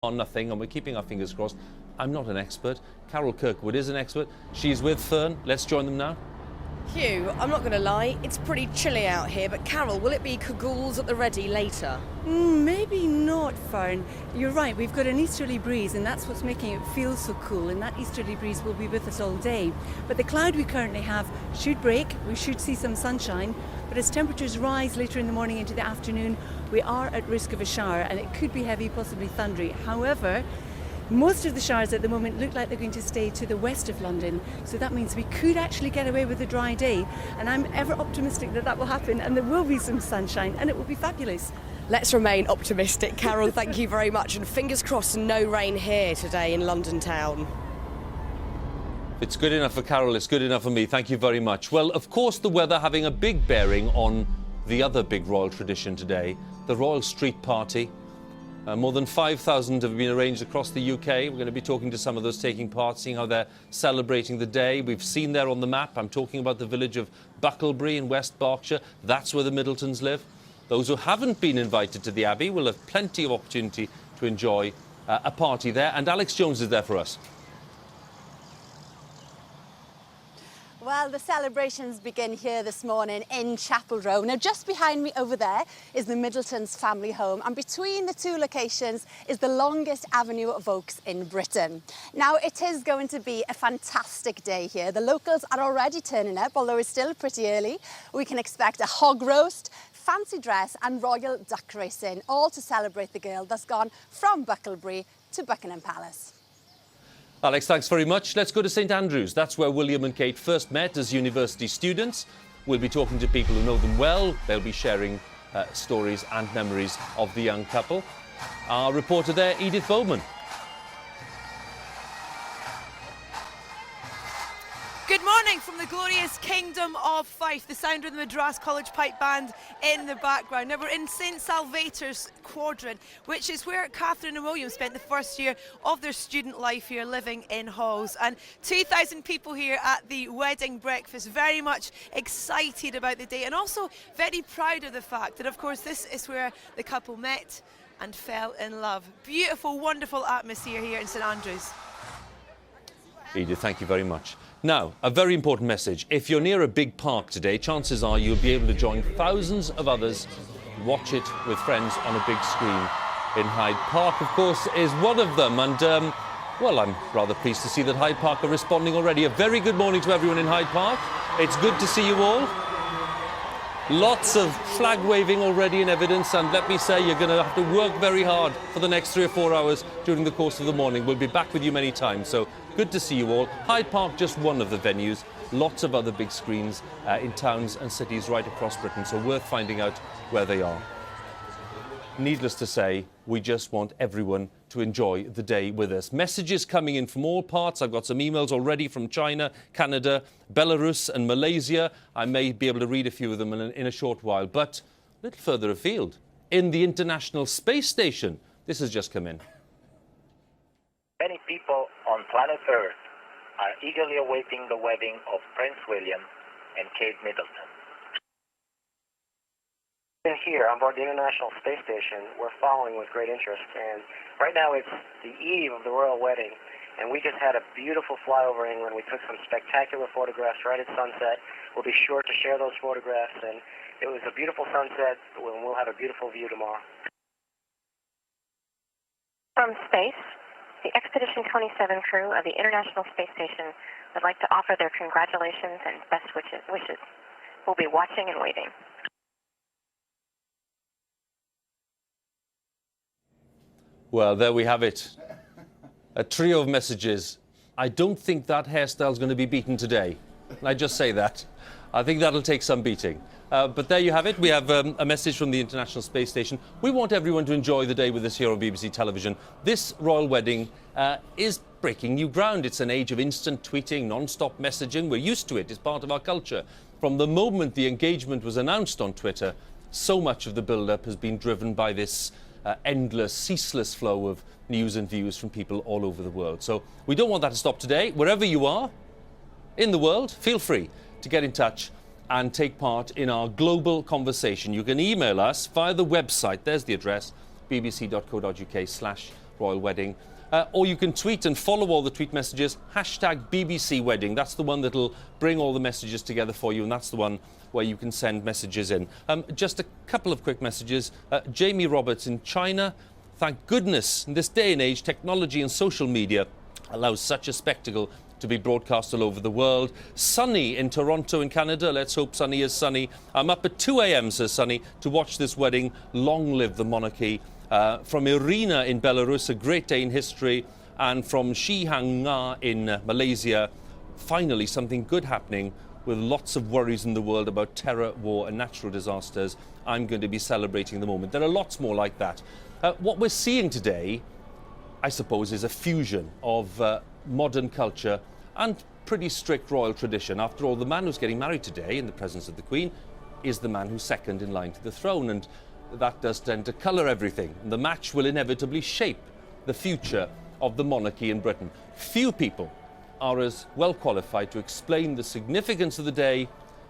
on nothing, and we're keeping our fingers crossed. I'm not an expert. Carol Kirkwood is an expert. She's with Fern. Let's join them now. Hugh, I'm not going to lie, it's pretty chilly out here, but Carol, will it be cagoules at the ready later? Maybe not, Fern. You're right, we've got an easterly breeze, and that's what's making it feel so cool, and that easterly breeze will be with us all day. But the cloud we currently have should break, we should see some sunshine, but as temperatures rise later in the morning into the afternoon, we are at risk of a shower, and it could be heavy, possibly thundery. However, most of the showers at the moment look like they're going to stay to the west of London, so that means we could actually get away with a dry day, and I'm ever optimistic that that will happen and there will be some sunshine and it will be fabulous. Let's remain optimistic. Carol, thank you very much, and fingers crossed no rain here today in London town. If it's good enough for Carol, it's good enough for me. Thank you very much. Well, of course, the weather having a big bearing on the other big royal tradition today, the Royal Street Party. More than 5,000 have been arranged across the UK. We're going to be talking to some of those taking part, seeing how they're celebrating the day. We've seen there on the map, I'm talking about the village of Bucklebury in West Berkshire. That's where the Middletons live. Those who haven't been invited to the Abbey will have plenty of opportunity to enjoy a party there. And Alex Jones is there for us. Well, the celebrations begin here this morning in Chapel Row. Now, just behind me over there is the Middletons family home, and between the two locations is the longest avenue of oaks in Britain. Now, it is going to be a fantastic day here. The locals are already turning up, although it's still pretty early. We can expect a hog roast, fancy dress and royal duck racing, all to celebrate the girl that's gone from Bucklebury to Buckingham Palace. Alex, thanks very much. Let's go to St Andrews. That's where William and Kate first met as university students. We'll be talking to people who know them well. They'll be sharing stories and memories of the young couple. Our reporter there, Edith Bowman. Good morning from the glorious Kingdom of Fife, the sound of the Madras College Pipe Band in the background. Now we're in St Salvator's quadrant, which is where Catherine and William spent the first year of their student life here, living in halls. And 2,000 people here at the wedding breakfast, very much excited about the day and also very proud of the fact that, of course, this is where the couple met and fell in love. Beautiful, wonderful atmosphere here in St Andrews. Edith, thank you very much. Now, a very important message. If you're near a big park today, chances are you'll be able to join thousands of others, watch it with friends on a big screen in Hyde Park, of course, is one of them. And, well, I'm rather pleased to see that Hyde Park are responding already. A very good morning to everyone in Hyde Park. It's good to see you all. Lots of flag waving already in evidence, and let me say, you're going to have to work very hard for the next 3 or 4 hours during the course of the morning. We'll be back with you many times, so good to see you all. Hyde Park, just one of the venues. Lots of other big screens in towns and cities right across Britain, so worth finding out where they are. Needless to say, we just want everyone to enjoy the day with us. Messages coming in from all parts. I've got some emails already from China, Canada, Belarus and Malaysia. I may be able to read a few of them in a short while. But a little further afield, in the International Space Station, this has just come in. Many people on planet Earth are eagerly awaiting the wedding of Prince William and Kate Middleton. Here on board the International Space Station, we're following with great interest, and right now it's the eve of the royal wedding, and we just had a beautiful flyover England. We took some spectacular photographs right at sunset. We'll be sure to share those photographs, and it was a beautiful sunset, and we'll have a beautiful view tomorrow. From space, the Expedition 27 crew of the International Space Station would like to offer their congratulations and best wishes. We'll be watching and waiting. Well, there we have it. A trio of messages. I don't think that hairstyle's going to be beaten today. I just say that. I think that'll take some beating. But there you have it. We have a message from the International Space Station. We want everyone to enjoy the day with us here on BBC Television. This royal wedding is breaking new ground. It's an age of instant tweeting, non-stop messaging. We're used to it. It's part of our culture. From the moment the engagement was announced on Twitter, so much of the build-up has been driven by this endless, ceaseless flow of news and views from people all over the world. So we don't want that to stop today. Wherever you are in the world, feel free to get in touch and take part in our global conversation. You can email us via the website. There's the address, bbc.co.uk/World royal wedding. Or you can tweet and follow all the tweet messages, hashtag BBC Wedding. That's the one that'll bring all the messages together for you, and that's the one where you can send messages in. Just a couple of quick messages. Jamie Roberts in China. Thank goodness in this day and age, technology and social media allows such a spectacle to be broadcast all over the world. Sunny in Toronto in Canada. Let's hope Sunny is sunny. I'm up at 2 a.m, says Sunny, to watch this wedding. Long live the monarchy. From Irina in Belarus, a great day in history. And from Shihang Nga in Malaysia, finally something good happening with lots of worries in the world about terror, war and natural disasters. I'm going to be celebrating the moment. There are lots more like that. What we're seeing today, I suppose, is a fusion of modern culture and pretty strict royal tradition. After all, the man who's getting married today in the presence of the Queen is the man who's second in line to the throne, and that does tend to colour everything. The match will inevitably shape the future of the monarchy in Britain. Few people are as well qualified to explain the significance of the day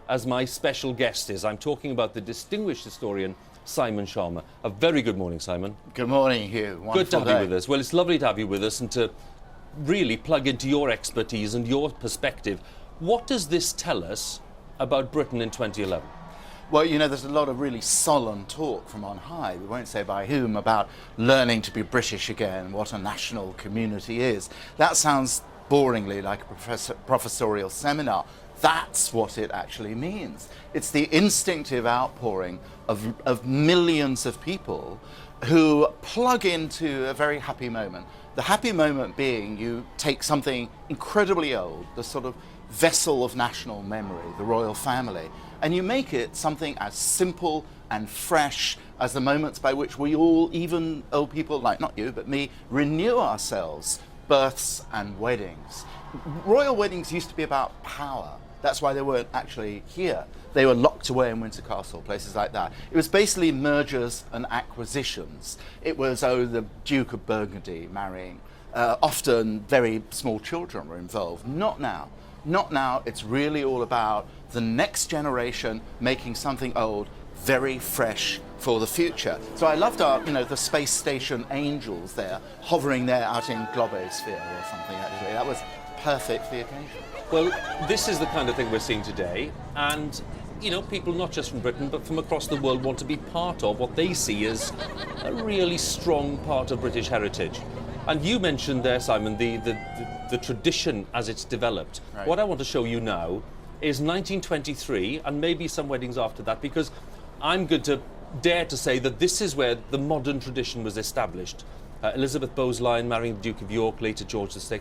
as my special guest is. I'm talking about the distinguished historian Simon Schama. A very good morning, Simon. Good morning, Hugh. Wonderful Good to have day. you with us. Well, it's lovely to have you with us and to really plug into your expertise and your perspective. What does this tell us about Britain in 2011? Well, you know, there's a lot of really solemn talk from on high, we won't say by whom, about learning to be British again, what a national community is. That sounds boringly like a professorial seminar. That's what it actually means. It's the instinctive outpouring of millions of people who plug into a very happy moment. The happy moment being you take something incredibly old, the sort of vessel of national memory, the royal family, and you make it something as simple and fresh as the moments by which we all, even old people like not you, but me, renew ourselves, births and weddings. Royal weddings used to be about power. That's why they weren't actually here. They were locked away in Windsor Castle, places like that. It was basically mergers and acquisitions. It was, the Duke of Burgundy marrying. Often very small children were involved. Not now. Not now. It's really all about the next generation making something old very fresh for the future. So I loved our, the space station angels there, hovering there out in Globosphere or something, actually. That was perfect for the occasion. Well, this is the kind of thing we're seeing today, and people not just from Britain but from across the world want to be part of what they see as a really strong part of British heritage. And you mentioned there, Simon, the tradition as it's developed. Right. What I want to show you now is 1923 and maybe some weddings after that, because I'm going to dare to say that this is where the modern tradition was established. Elizabeth Bowes-Lyon marrying the Duke of York, later George VI,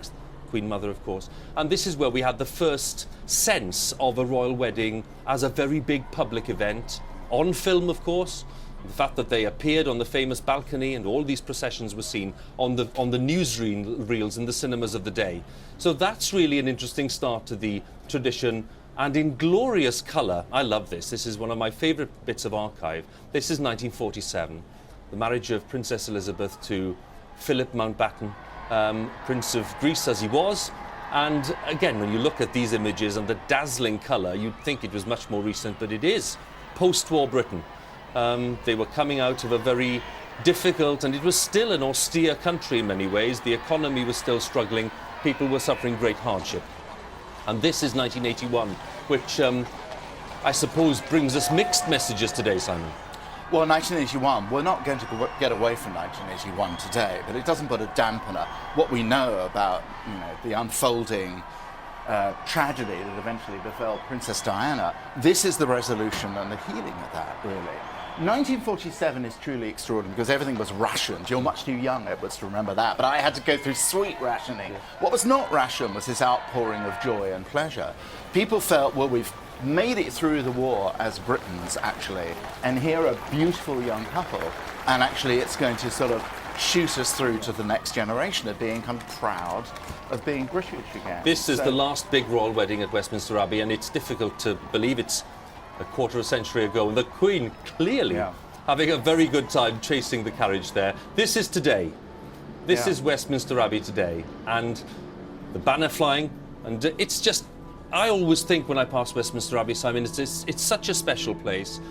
Queen Mother, of course. And this is where we had the first sense of a royal wedding as a very big public event, on film, of course. The fact that they appeared on the famous balcony and all these processions were seen on the newsreels in the cinemas of the day. So that's really an interesting start to the tradition. And in glorious colour, I love this. This is one of my favourite bits of archive. This is 1947, the marriage of Princess Elizabeth to Philip Mountbatten, Prince of Greece as he was. And again, when you look at these images and the dazzling colour, you'd think it was much more recent, but it is post-war Britain. They were coming out of a very difficult, and it was still an austere country in many ways. The economy was still struggling. People were suffering great hardship. And this is 1981, which I suppose brings us mixed messages today, Simon. Well, 1981, we're not going to get away from 1981 today, but it doesn't put a dampener. What we know about, the unfolding tragedy that eventually befell Princess Diana, this is the resolution and the healing of that, really. 1947 is truly extraordinary because everything was rationed. You're much too young, Edwards, to remember that, but I had to go through sweet rationing. What was not rationed was this outpouring of joy and pleasure. People felt, well, we've made it through the war as Britons, actually, and here are a beautiful young couple, and actually it's going to sort of shoot us through to the next generation of being kind of proud of being British again. This is the last big royal wedding at Westminster Abbey, and it's difficult to believe it's a quarter of a century ago, and the Queen clearly having a very good time chasing the carriage there. This is today. This is Westminster Abbey today, and the banner flying, and it's just, I always think when I pass Westminster Abbey, Simon, it's such a special place.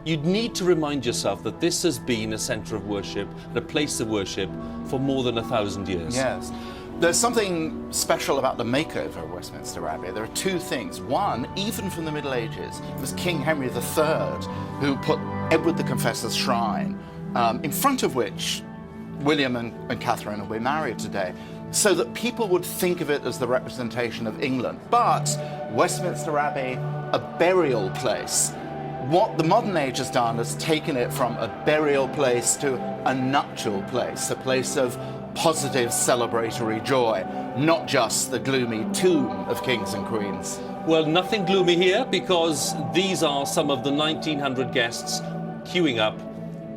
you'd need to remind yourself that this has been a centre of worship, a place of worship for more than 1,000 years. Yes. There's something special about the makeover of Westminster Abbey. There are two things. One, even from the Middle Ages, it was King Henry III who put Edward the Confessor's shrine, in front of which William and Catherine will be married today, so that people would think of it as the representation of England. But Westminster Abbey, a burial place. What the modern age has done is taken it from a burial place to a nuptial place, a place of positive celebratory joy, not just the gloomy tomb of kings and queens. Well, nothing gloomy here, because these are some of the 1,900 guests queuing up,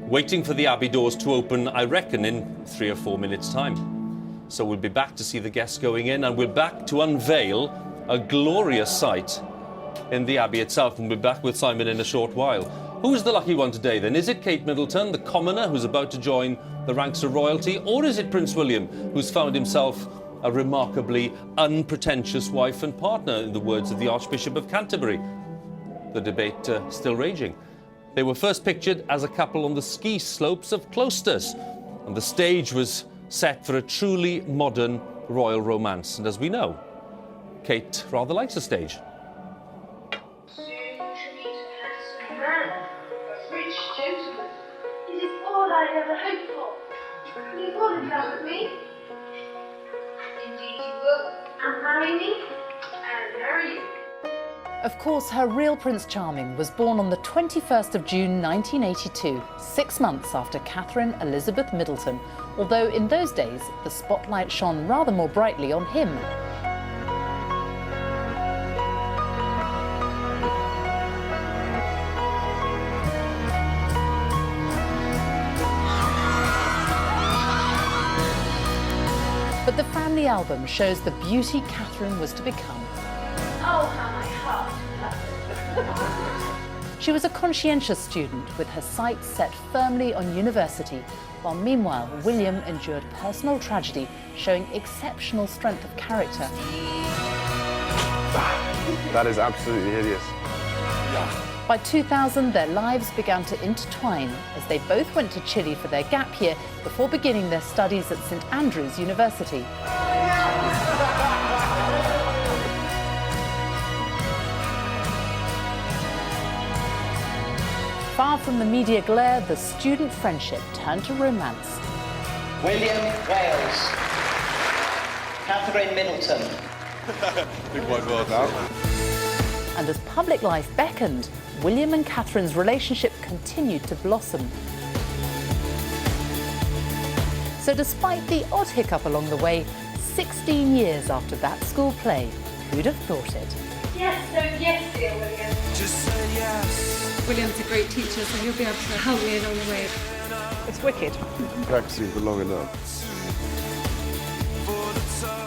waiting for the Abbey doors to open, I reckon, in 3 or 4 minutes' time. So we'll be back to see the guests going in, and we're back to unveil a glorious sight in the Abbey itself, and we'll be back with Simon in a short while. Who's the lucky one today, then? Is it Kate Middleton, the commoner who's about to join the ranks of royalty, or is it Prince William, who's found himself a remarkably unpretentious wife and partner, in the words of the Archbishop of Canterbury? The debate still raging. They were first pictured as a couple on the ski slopes of Closters, and the stage was set for a truly modern royal romance. And as we know, Kate rather likes the stage. I ever hoped for. Will you fall in love with me? Indeed you will. And marry me? And marry you. Of course, her real Prince Charming was born on the 21st of June 1982, 6 months after Catherine Elizabeth Middleton, although in those days the spotlight shone rather more brightly on him. But the family album shows the beauty Catherine was to become. Oh, how my heart. She was a conscientious student with her sights set firmly on university, while meanwhile William endured personal tragedy, showing exceptional strength of character. That is absolutely hideous. By 2000, their lives began to intertwine as they both went to Chile for their gap year before beginning their studies at St Andrews University. Far from the media glare, the student friendship turned to romance. William Wales, Catherine Middleton. Big wide world now. And as public life beckoned, William and Catherine's relationship continued to blossom. So despite the odd hiccup along the way, 16 years after that school play, who'd have thought it? Yes, so yes, dear William. Just say yes. William's a great teacher, so he'll be able to help me along the way. It's wicked. Practicing for long enough.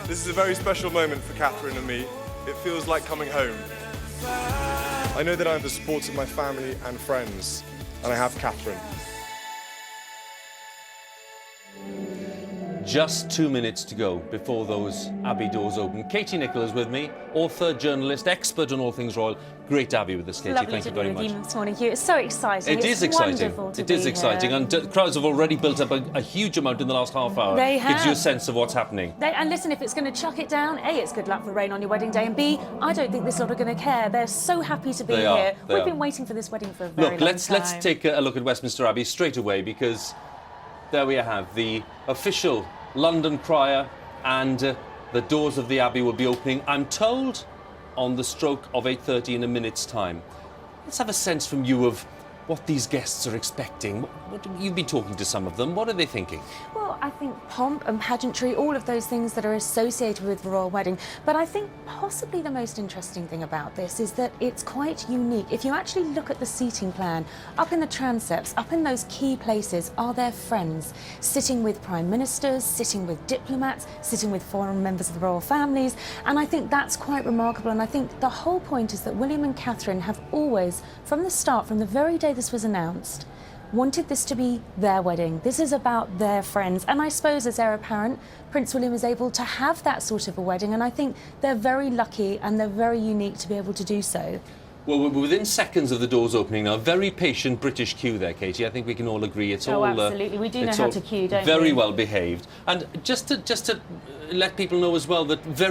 This is a very special moment for Catherine and me. It feels like coming home. I know that I have the support of my family and friends, and I have Catherine. Just 2 minutes to go before those Abbey doors open. Katie Nicholl is with me, author, journalist, expert on all things royal. Great to have you with us, Katie. Lovely Thank you very much. This morning, Hugh. It's so exciting. It is exciting. It is exciting, here. and crowds have already built up a huge amount in the last half hour. They Gives you a have. sense of what's happening. And listen, if it's going to chuck it down, A, it's good luck for rain on your wedding day, and B, I don't think this lot are going to care. They're so happy to be They are, here. they We've are. been waiting for this wedding for a very Look, long let's time. take a look at Westminster Abbey straight away, because there we have the official London crier, and the doors of the Abbey will be opening, I'm told, on the stroke of 8:30 in a minute's time. Let's have a sense from you of what these guests are expecting. You've been talking to some of them. What are they thinking? Well, I think pomp and pageantry, all of those things that are associated with the royal wedding. But I think possibly the most interesting thing about this is that it's quite unique. If you actually look at the seating plan, up in the transepts, up in those key places, are their friends sitting with prime ministers, sitting with diplomats, sitting with foreign members of the royal families. And I think that's quite remarkable. And I think the whole point is that William and Catherine have always, from the start, from the very day this was announced, wanted this to be their wedding. This is about their friends. And I suppose as heir apparent, Prince William is able to have that sort of a wedding. And I think they're very lucky and they're very unique to be able to do so. Well, we're within seconds of the doors opening now. Very patient British queue there, Katie. I think we can all agree it's all... absolutely. We do know it's how all to queue, don't we? Very well behaved. And just to let people know as well that very